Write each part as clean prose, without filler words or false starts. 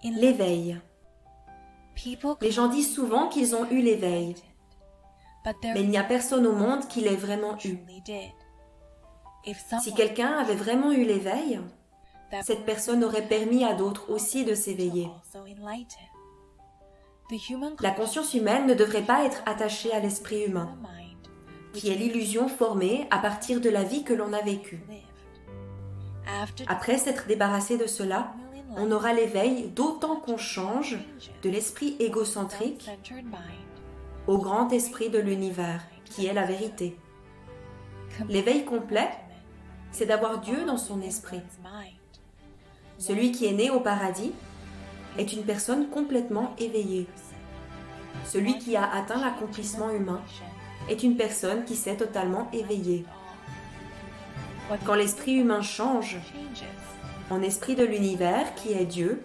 L'éveil. Les gens disent souvent qu'ils ont eu l'éveil, mais il n'y a personne au monde qui l'ait vraiment eu. Si quelqu'un avait vraiment eu l'éveil, cette personne aurait permis à d'autres aussi de s'éveiller. La conscience humaine ne devrait pas être attachée à l'esprit humain, qui est l'illusion formée à partir de la vie que l'on a vécue. Après s'être débarrassé de cela, on aura l'éveil d'autant qu'on change de l'esprit égocentrique au grand esprit de l'univers, qui est la vérité. L'éveil complet, c'est d'avoir Dieu dans son esprit. Celui qui est né au paradis est une personne complètement éveillée. Celui qui a atteint l'accomplissement humain est une personne qui s'est totalement éveillée. Quand l'esprit humain change en esprit de l'univers qui est Dieu,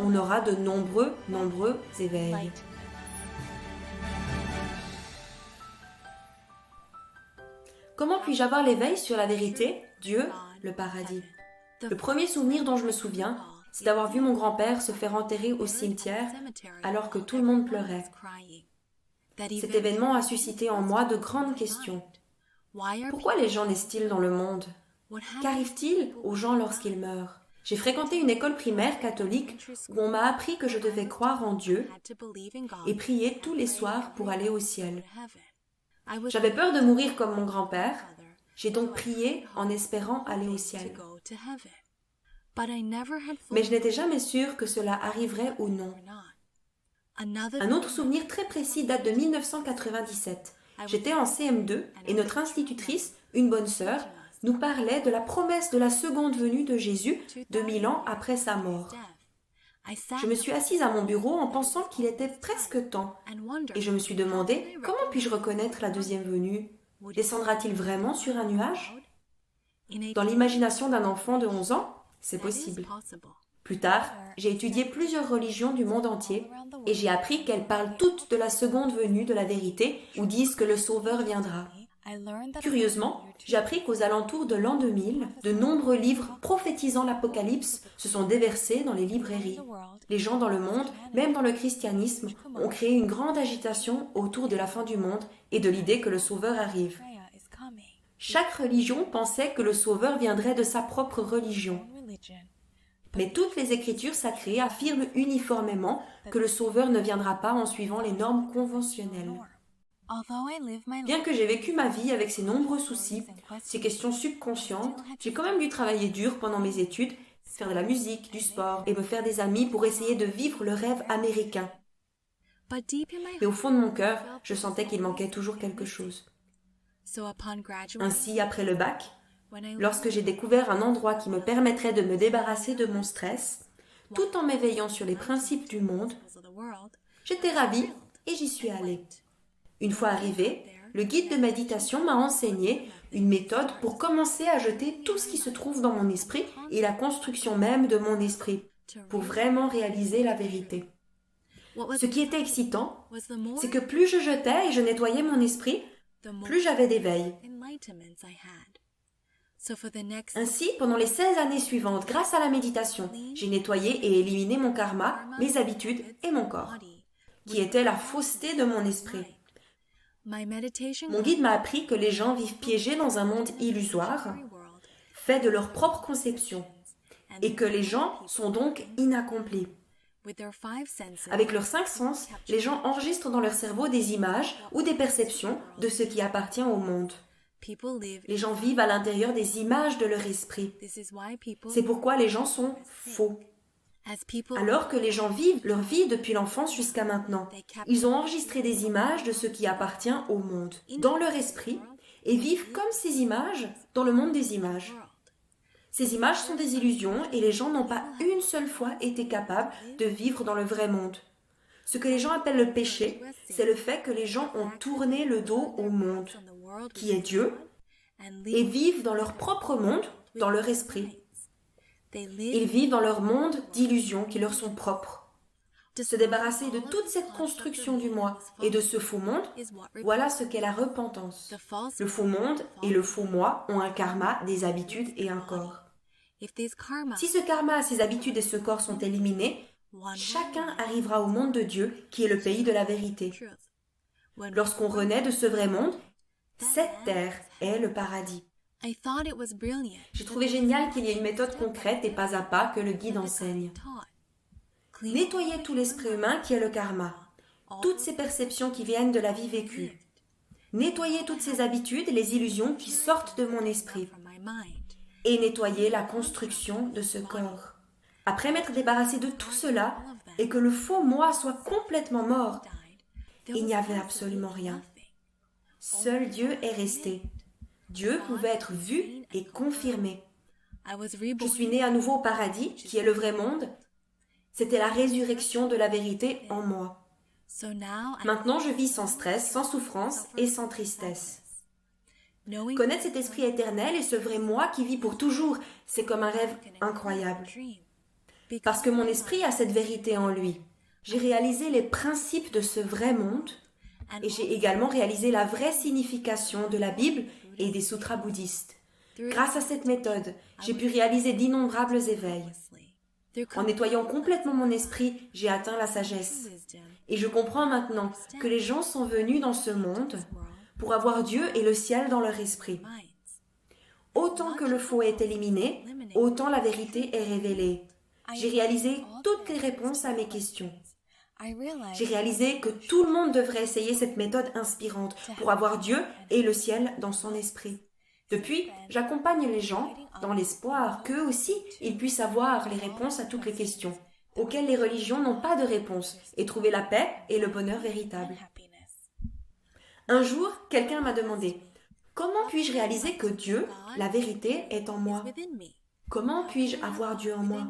on aura de nombreux éveils. Comment puis-je avoir l'éveil sur la vérité, Dieu, le paradis? Le premier souvenir dont je me souviens, c'est d'avoir vu mon grand-père se faire enterrer au cimetière alors que tout le monde pleurait. Cet événement a suscité en moi de grandes questions. Pourquoi les gens naissent-ils dans le monde? Qu'arrive-t-il aux gens lorsqu'ils meurent? J'ai fréquenté une école primaire catholique où on m'a appris que je devais croire en Dieu et prier tous les soirs pour aller au ciel. J'avais peur de mourir comme mon grand-père, j'ai donc prié en espérant aller au ciel. Mais je n'étais jamais sûre que cela arriverait ou non. Un autre souvenir très précis date de 1997. J'étais en CM2 et notre institutrice, une bonne sœur, nous parlait de la promesse de la seconde venue de Jésus 2000 ans après sa mort. Je me suis assise à mon bureau en pensant qu'il était presque temps et je me suis demandé comment puis-je reconnaître la deuxième venue? Descendra-t-il vraiment sur un nuage? Dans l'imagination d'un enfant de 11 ans, c'est possible. Plus tard, j'ai étudié plusieurs religions du monde entier et j'ai appris qu'elles parlent toutes de la seconde venue de la vérité ou disent que le Sauveur viendra. Curieusement, j'ai appris qu'aux alentours de l'an 2000, de nombreux livres prophétisant l'Apocalypse se sont déversés dans les librairies. Les gens dans le monde, même dans le christianisme, ont créé une grande agitation autour de la fin du monde et de l'idée que le Sauveur arrive. Chaque religion pensait que le Sauveur viendrait de sa propre religion. Mais toutes les écritures sacrées affirment uniformément que le Sauveur ne viendra pas en suivant les normes conventionnelles. Bien que j'ai vécu ma vie avec ses nombreux soucis, ces questions subconscientes, j'ai quand même dû travailler dur pendant mes études, faire de la musique, du sport et me faire des amis pour essayer de vivre le rêve américain. Mais au fond de mon cœur, je sentais qu'il manquait toujours quelque chose. Ainsi, après le bac, lorsque j'ai découvert un endroit qui me permettrait de me débarrasser de mon stress, tout en m'éveillant sur les principes du monde, j'étais ravie et j'y suis allée. Une fois arrivée, le guide de méditation m'a enseigné une méthode pour commencer à jeter tout ce qui se trouve dans mon esprit et la construction même de mon esprit, pour vraiment réaliser la vérité. Ce qui était excitant, c'est que plus je jetais et je nettoyais mon esprit, plus j'avais d'éveil. Ainsi, pendant les 16 années suivantes, grâce à la méditation, j'ai nettoyé et éliminé mon karma, mes habitudes et mon corps, qui était la fausseté de mon esprit. Mon guide m'a appris que les gens vivent piégés dans un monde illusoire, fait de leur propre conception, et que les gens sont donc inaccomplis. Avec leurs 5 sens, les gens enregistrent dans leur cerveau des images ou des perceptions de ce qui appartient au monde. Les gens vivent à l'intérieur des images de leur esprit. C'est pourquoi les gens sont faux. Alors que les gens vivent leur vie depuis l'enfance jusqu'à maintenant, ils ont enregistré des images de ce qui appartient au monde, dans leur esprit, et vivent comme ces images dans le monde des images. Ces images sont des illusions et les gens n'ont pas une seule fois été capables de vivre dans le vrai monde. Ce que les gens appellent le péché, c'est le fait que les gens ont tourné le dos au monde, qui est Dieu, et vivent dans leur propre monde, dans leur esprit. Ils vivent dans leur monde d'illusions qui leur sont propres. Se débarrasser de toute cette construction du moi et de ce faux monde, voilà ce qu'est la repentance. Le faux monde et le faux moi ont un karma, des habitudes et un corps. Si ce karma, ces habitudes et ce corps sont éliminés, chacun arrivera au monde de Dieu, qui est le pays de la vérité. Lorsqu'on renaît de ce vrai monde, cette terre est le paradis. J'ai trouvé génial qu'il y ait une méthode concrète et pas à pas que le guide enseigne. Nettoyer tout l'esprit humain qui est le karma, toutes ces perceptions qui viennent de la vie vécue. Nettoyer toutes ces habitudes et les illusions qui sortent de mon esprit. Et nettoyer la construction de ce corps. Après m'être débarrassé de tout cela et que le faux moi soit complètement mort, il n'y avait absolument rien. Seul Dieu est resté. Dieu pouvait être vu et confirmé. Je suis né à nouveau au paradis, qui est le vrai monde. C'était la résurrection de la vérité en moi. Maintenant, je vis sans stress, sans souffrance et sans tristesse. Connaître cet esprit éternel et ce vrai moi qui vit pour toujours, c'est comme un rêve incroyable. Parce que mon esprit a cette vérité en lui. J'ai réalisé les principes de ce vrai monde et j'ai également réalisé la vraie signification de la Bible et des sutras bouddhistes. Grâce à cette méthode, j'ai pu réaliser d'innombrables éveils. En nettoyant complètement mon esprit, j'ai atteint la sagesse. Et je comprends maintenant que les gens sont venus dans ce monde pour avoir Dieu et le ciel dans leur esprit. Autant que le faux est éliminé, autant la vérité est révélée. J'ai réalisé toutes les réponses à mes questions. J'ai réalisé que tout le monde devrait essayer cette méthode inspirante pour avoir Dieu et le ciel dans son esprit. Depuis, j'accompagne les gens dans l'espoir qu'eux aussi, ils puissent avoir les réponses à toutes les questions, auxquelles les religions n'ont pas de réponse, et trouver la paix et le bonheur véritable. Un jour, quelqu'un m'a demandé « Comment puis-je réaliser que Dieu, la vérité, est en moi? Comment puis-je avoir Dieu en moi ?»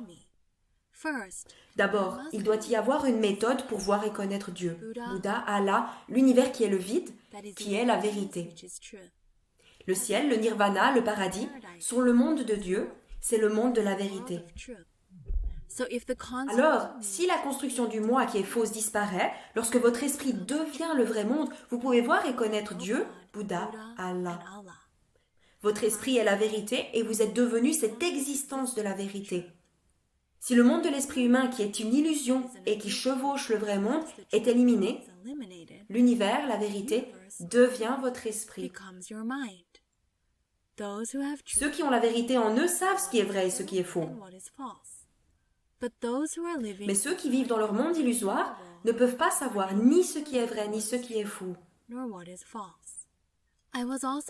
D'abord, il doit y avoir une méthode pour voir et connaître Dieu, Bouddha, Allah, l'univers qui est le vide, qui est la vérité. Le ciel, le nirvana, le paradis sont le monde de Dieu, c'est le monde de la vérité. Alors, si la construction du moi qui est fausse disparaît, lorsque votre esprit devient le vrai monde, vous pouvez voir et connaître Dieu, Bouddha, Allah. Votre esprit est la vérité et vous êtes devenu cette existence de la vérité. Si le monde de l'esprit humain qui est une illusion et qui chevauche le vrai monde est éliminé, l'univers, la vérité, devient votre esprit. Ceux qui ont la vérité en eux savent ce qui est vrai et ce qui est faux. Mais ceux qui vivent dans leur monde illusoire ne peuvent pas savoir ni ce qui est vrai ni ce qui est faux.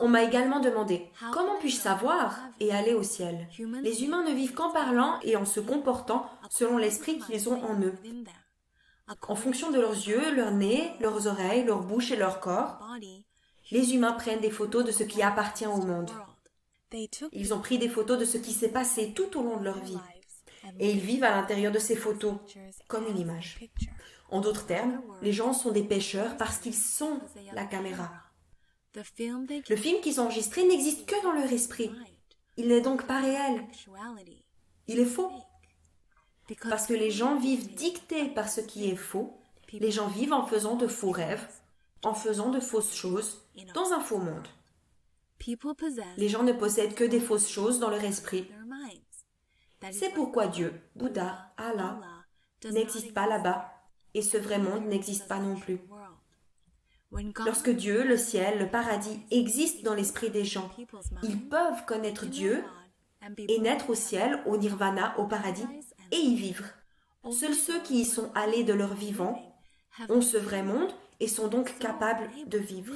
On m'a également demandé « Comment puis-je savoir et aller au ciel ?» Les humains ne vivent qu'en parlant et en se comportant selon l'esprit qu'ils ont en eux. En fonction de leurs yeux, leur nez, leurs oreilles, leur bouche et leur corps, les humains prennent des photos de ce qui appartient au monde. Ils ont pris des photos de ce qui s'est passé tout au long de leur vie. Et ils vivent à l'intérieur de ces photos, comme une image. En d'autres termes, les gens sont des pécheurs parce qu'ils sont la caméra. Le film qu'ils ont enregistré n'existe que dans leur esprit. Il n'est donc pas réel. Il est faux. Parce que les gens vivent dictés par ce qui est faux. Les gens vivent en faisant de faux rêves, en faisant de fausses choses, dans un faux monde. Les gens ne possèdent que des fausses choses dans leur esprit. C'est pourquoi Dieu, Bouddha, Allah, n'existe pas là-bas, et ce vrai monde n'existe pas non plus. Lorsque Dieu, le ciel, le paradis existent dans l'esprit des gens, ils peuvent connaître Dieu et naître au ciel, au nirvana, au paradis, et y vivre. Seuls ceux qui y sont allés de leur vivant ont ce vrai monde et sont donc capables de vivre.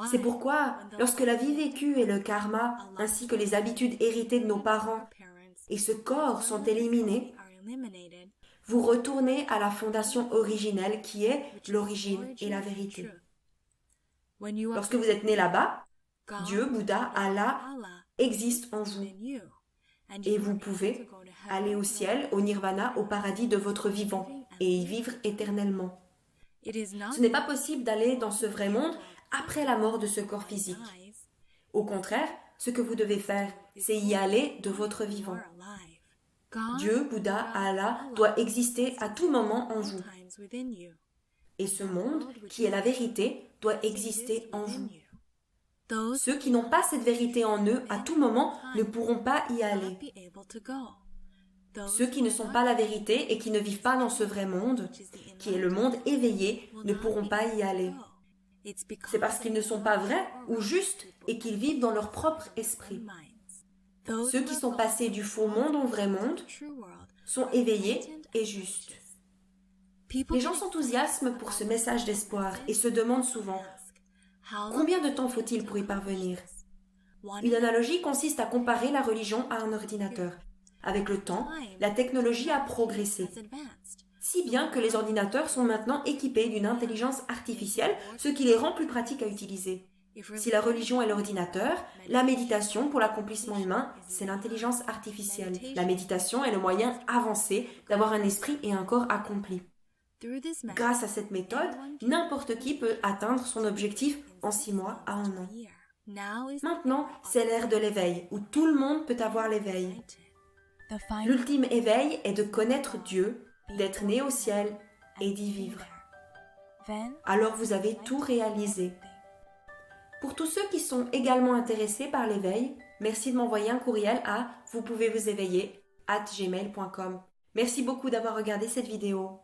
C'est pourquoi, lorsque la vie vécue et le karma, ainsi que les habitudes héritées de nos parents et ce corps sont éliminés, vous retournez à la fondation originelle qui est l'origine et la vérité. Lorsque vous êtes né là-bas, Dieu, Bouddha, Allah existe en vous. Et vous pouvez aller au ciel, au nirvana, au paradis de votre vivant et y vivre éternellement. Ce n'est pas possible d'aller dans ce vrai monde après la mort de ce corps physique. Au contraire, ce que vous devez faire, c'est y aller de votre vivant. Dieu, Bouddha, Allah doit exister à tout moment en vous. Et ce monde, qui est la vérité, doit exister en vous. Ceux qui n'ont pas cette vérité en eux à tout moment ne pourront pas y aller. Ceux qui ne sont pas la vérité et qui ne vivent pas dans ce vrai monde, qui est le monde éveillé, ne pourront pas y aller. C'est parce qu'ils ne sont pas vrais ou justes et qu'ils vivent dans leur propre esprit. Ceux qui sont passés du faux monde au vrai monde sont éveillés et justes. Les gens s'enthousiasment pour ce message d'espoir et se demandent souvent « Combien de temps faut-il pour y parvenir ?» Une analogie consiste à comparer la religion à un ordinateur. Avec le temps, la technologie a progressé, si bien que les ordinateurs sont maintenant équipés d'une intelligence artificielle, ce qui les rend plus pratiques à utiliser. Si la religion est l'ordinateur, la méditation pour l'accomplissement humain, c'est l'intelligence artificielle. La méditation est le moyen avancé d'avoir un esprit et un corps accomplis. Grâce à cette méthode, n'importe qui peut atteindre son objectif en 6 mois à 1 an. Maintenant, c'est l'ère de l'éveil, où tout le monde peut avoir l'éveil. L'ultime éveil est de connaître Dieu, d'être né au ciel et d'y vivre. Alors vous avez tout réalisé. Pour tous ceux qui sont également intéressés par l'éveil, merci de m'envoyer un courriel à vouspouvezvouséveiller@gmail.com. Merci beaucoup d'avoir regardé cette vidéo.